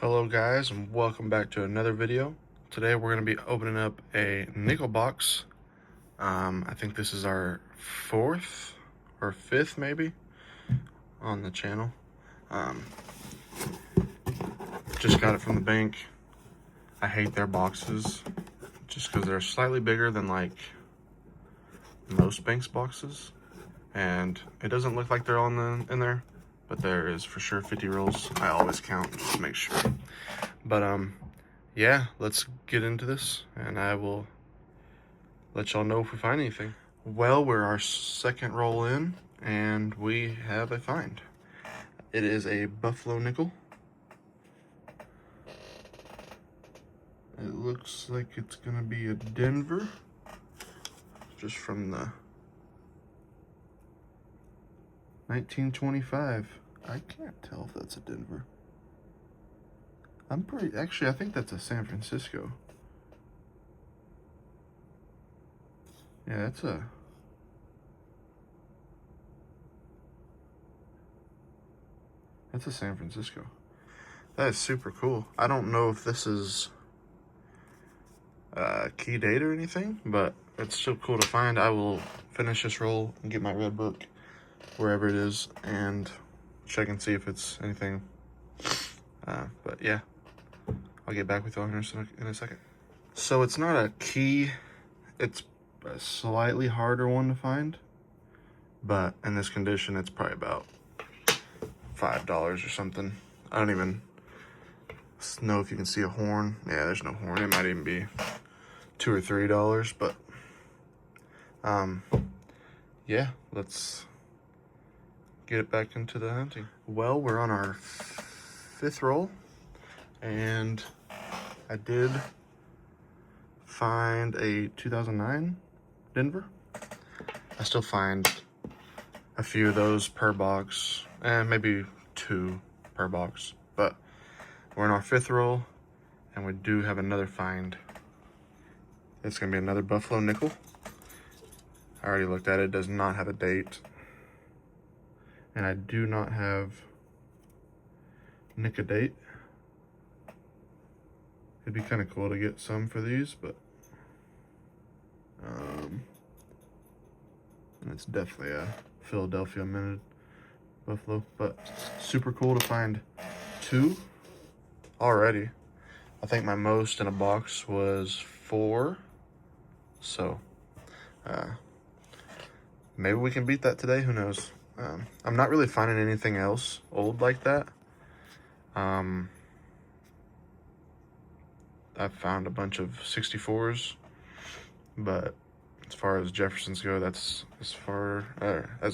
Hello guys, and welcome back to another video. Today we're going to be opening up a nickel box. I think this is our fourth or fifth maybe on the channel. Just got it from the bank. I hate their boxes just because they're slightly bigger than like most banks boxes, and it doesn't look like they're all in there, but there is for sure 50 rolls. I always count just to make sure. But yeah, let's get into this and I will let y'all know if we find anything. Well, we're our second roll in and we have a find. It is a Buffalo nickel. It looks like it's gonna be a Denver, just from the 1925. I can't tell if that's a Denver. Actually, I think that's a San Francisco. Yeah, that's a San Francisco. That is super cool. I don't know if this is key date or anything, but it's still cool to find. I will finish this roll and get my red book wherever it is and check and see if it's anything. But yeah, I'll get back with y'all in a second. So it's not a key, it's a slightly harder one to find, but in this condition it's probably about $5 or something. I don't even know if you can see a horn. Yeah, there's no horn. It might even be $2 or $3, but yeah, let's get it back into the hunting. Well, we're on our fifth roll, and I did find a 2009 Denver. I still find a few of those per box, and maybe 2 per box, but we're in our fifth roll and we do have another find. It's gonna be another Buffalo nickel. I already looked at it. It does not have a date, and I do not have nickel date. It'd be kind of cool to get some for these, but it's definitely a Philadelphia minted Buffalo, but super cool to find 2 already. I think my most in a box was 4, so maybe we can beat that today. Who knows? I'm not really finding anything else old like that. I've found a bunch of 64s, but as far as Jeffersons go, that's as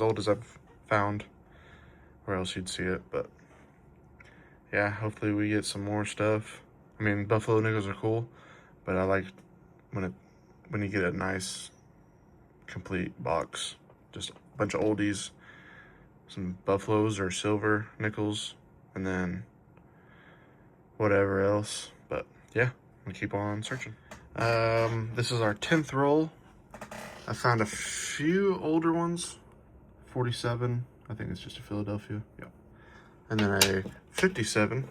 old as I've found. Where else you'd see it, but yeah, hopefully we get some more stuff. I mean, Buffalo nickels are cool, but I like when you get a nice complete box, just a bunch of oldies, some Buffaloes or silver nickels, and then whatever else. But yeah, I'm gonna keep on searching. This is our 10th roll. I found a few older ones. 47, I think it's just a Philadelphia. Yep. And then a 57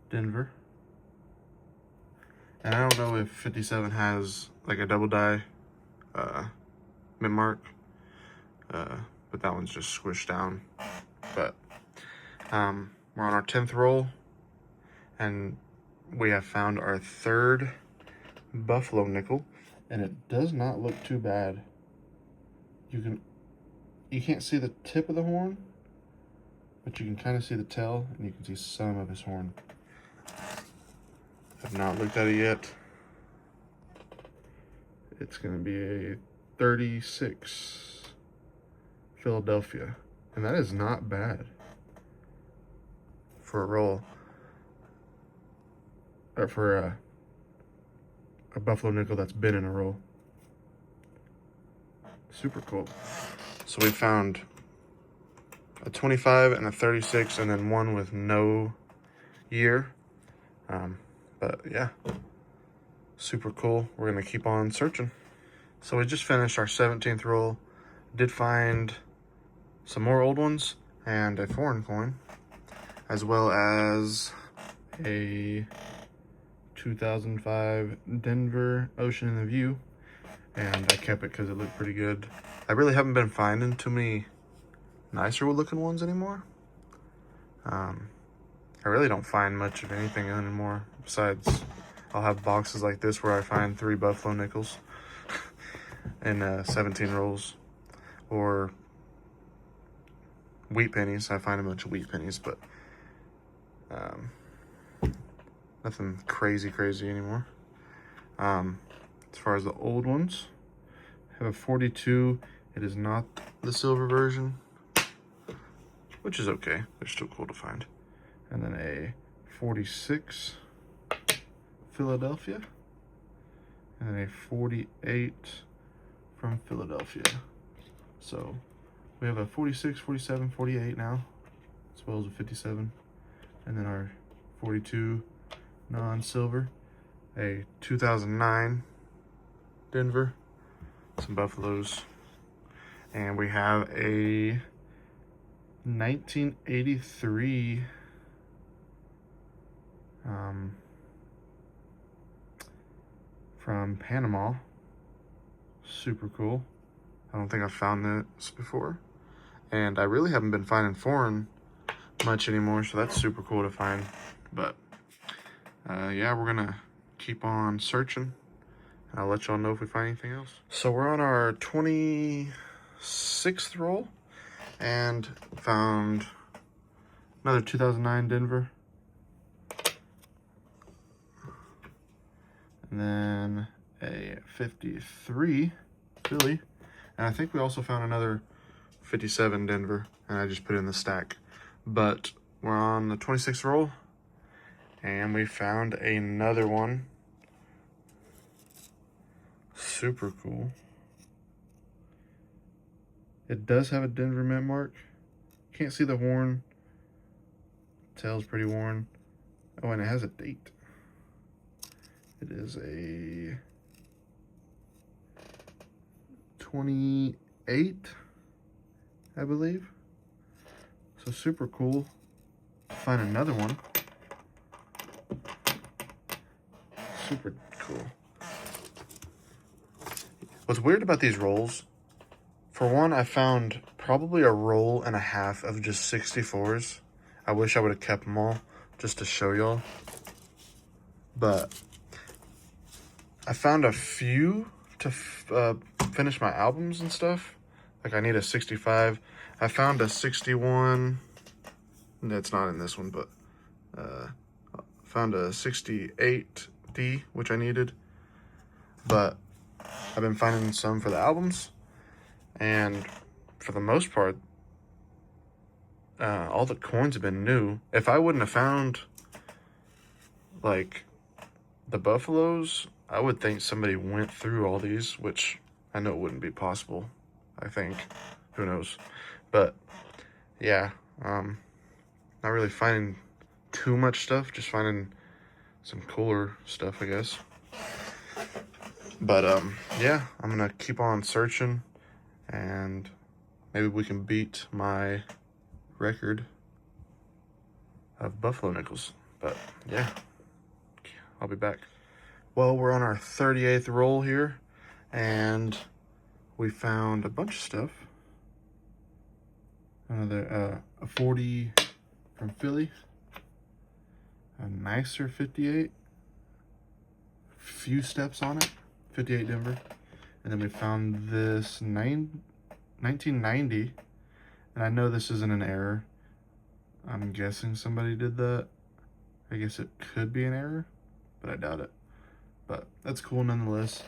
Denver. And I don't know if 57 has like a double die mint mark, but that one's just squished down. But we're on our 10th roll, and we have found our 3rd Buffalo nickel, and it does not look too bad. You can't see the tip of the horn, but you can kind of see the tail, and you can see some of his horn. I've not looked at it yet. It's gonna be a 36 Philadelphia, and that is not bad for a roll, or for a Buffalo nickel that's been in a roll. Super cool. So we found a 25 and a 36, and then one with no year. But yeah, super cool. We're gonna keep on searching. So we just finished our 17th roll. Did find some more old ones. and a foreign coin, as well as a 2005 Denver Ocean in the View, and I kept it because it looked pretty good. I really haven't been finding too many nicer looking ones anymore. I really don't find much of anything anymore. Besides, I'll have boxes like this where I find 3 Buffalo nickels and 17 rolls, or wheat pennies. I find a bunch of wheat pennies, but nothing crazy anymore. As far as the old ones, I have a 42. It is not the silver version, which is okay. They're still cool to find. And then a 46 Philadelphia, and then a 48 from Philadelphia. So we have a 46, 47, 48 now, as well as a 57. And then our 42 non-silver, a 2009 Denver, some Buffaloes, and we have a 1983 from Panama. Super cool. I don't think I've found this before, and I really haven't been finding foreign much anymore, so that's super cool to find. But yeah, we're gonna keep on searching, and I'll let y'all know if we find anything else. So we're on our 26th roll, and found another 2009 Denver, and then a 53 Philly, and I think we also found another 57 Denver, and I just put it in the stack. But we're on the 26th roll, and we found another one. Super cool. It does have a Denver mint mark. Can't see the horn. Tail's pretty worn. Oh, and it has a date. It is a 28, I believe. So super cool. Find another one. Super cool. What's weird about these rolls, for one, I found probably a roll and a half of just 64s. I wish I would have kept them all just to show y'all. But I found a few to finish my albums and stuff. Like I need a 65. I found a 61. That's not in this one, but found a 68D, which I needed. But I've been finding some for the albums, and for the most part, all the coins have been new. If I wouldn't have found like the Buffaloes, I would think somebody went through all these, which I know it wouldn't be possible. I think, who knows? But yeah, not really finding too much stuff, just finding some cooler stuff, I guess. But yeah, I'm gonna keep on searching, and maybe we can beat my record of Buffalo nickels. But yeah, I'll be back. Well, we're on our 38th roll here, and we found a bunch of stuff. Another a 40 from Philly, a nicer 58, few steps on it, 58 Denver, and then we found this 1990, and I know this isn't an error. I'm guessing somebody did that. I guess it could be an error, but I doubt it. But that's cool nonetheless.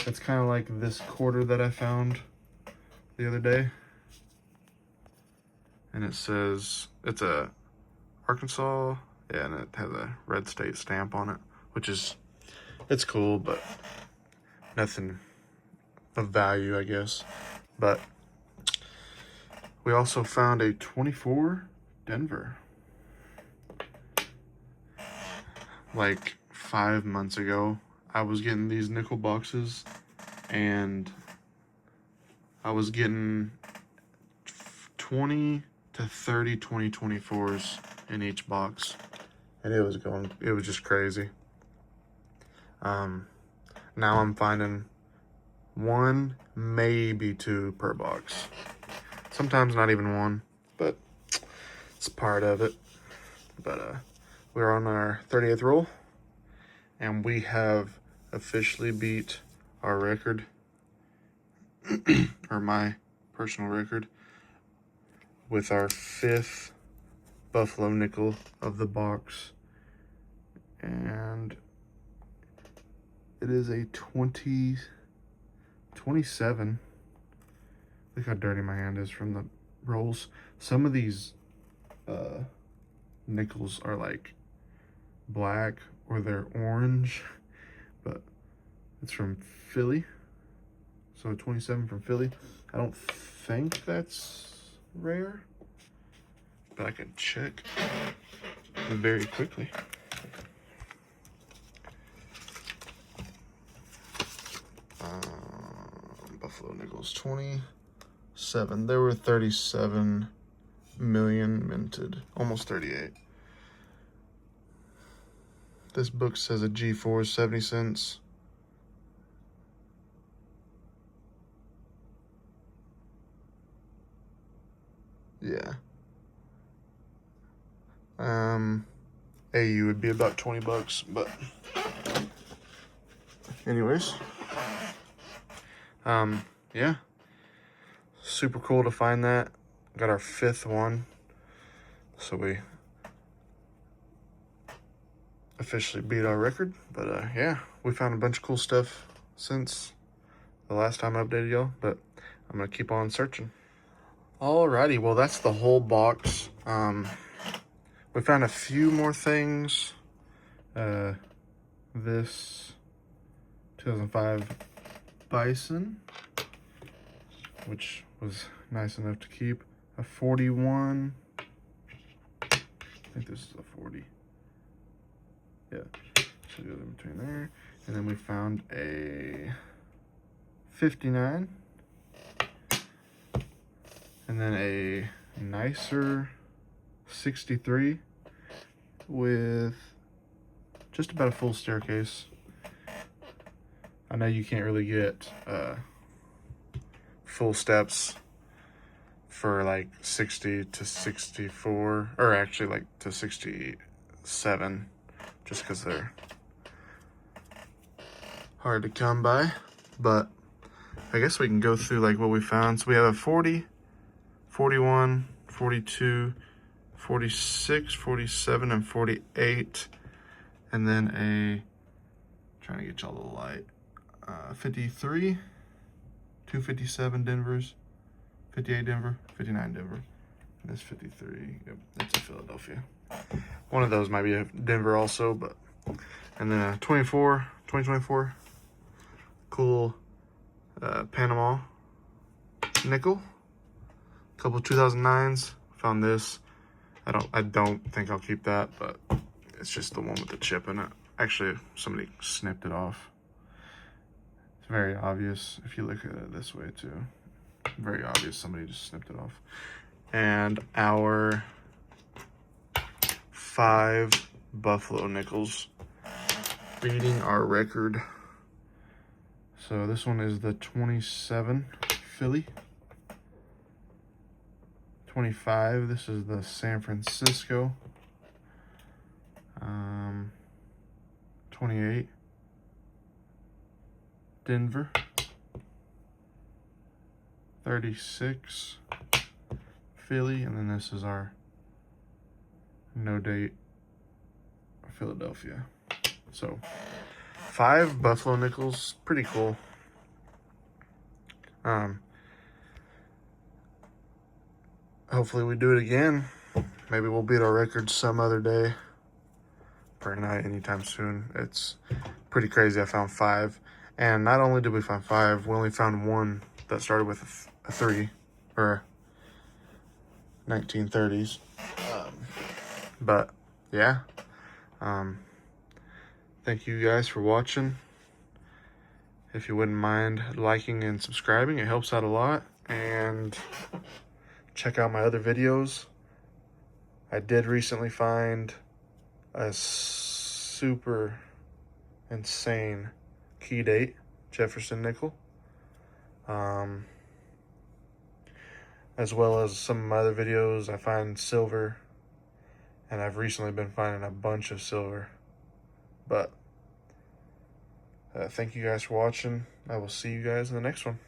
It's kind of like this quarter that I found the other day. And it says, it's a Arkansas, yeah, and it has a red state stamp on it, which is, it's cool, but nothing of value, I guess. But we also found a 24 Denver. Like 5 months ago, I was getting these nickel boxes, and I was getting 20 to 30 2024s in each box. And it was just crazy. Now I'm finding 1, maybe 2 per box. Sometimes not even 1, but it's part of it. But we're on our 30th roll, and we have officially beat our record, or my personal record, with our 5th Buffalo nickel of the box. And it is a 27. Look how dirty my hand is from the rolls. Some of these nickels are like black or they're orange, but it's from Philly. So 27 from Philly. I don't think that's rare, but I can check very quickly. Buffalo nickels 27. There were 37 million minted, almost 38. This book says a G4 is 70 cents. Yeah. AU would be about 20 bucks, but anyways. Yeah. Super cool to find that. Got our 5th one. So we officially beat our record. But yeah, we found a bunch of cool stuff since the last time I updated y'all, but I'm gonna keep on searching. Alrighty, well that's the whole box. We found a few more things. This 2005 Bison, which was nice enough to keep. A 41. I think this is a 40. Yeah, so go in between there. And then we found a 59. And then a nicer 63 with just about a full staircase. I know you can't really get full steps for like 60 to 64, or actually like to 67, just because they're hard to come by. But I guess we can go through like what we found. So we have a 40, 41, 42, 46, 47, and 48. And then a, trying to get y'all the light, 53, 257 Denvers, 58 Denver, 59 Denver, and this 53, yep, that's a Philadelphia. One of those might be a Denver also, but, and then a 2024, cool Panama nickel, a couple of 2009s, found this. I don't think I'll keep that, but it's just the one with the chip in it. Actually, somebody snipped it off. It's very obvious if you look at it this way too. Very obvious somebody just snipped it off. And our 5 Buffalo nickels, beating our record. So this one is the 27 Philly. 25, this is the San Francisco. 28, Denver. 36, Philly, and then this is our no date Philadelphia. So 5 Buffalo nickels, pretty cool. Hopefully we do it again. Maybe we'll beat our record some other day. Probably not anytime soon. It's pretty crazy. I found 5. And not only did we find 5, we only found one that started with a 3, or 1930s. But yeah. Thank you guys for watching. If you wouldn't mind liking and subscribing, it helps out a lot. And check out my other videos. I did recently find a super insane key date, Jefferson nickel, as well as some of my other videos. I find silver, and I've recently been finding a bunch of silver. But thank you guys for watching. I will see you guys in the next one.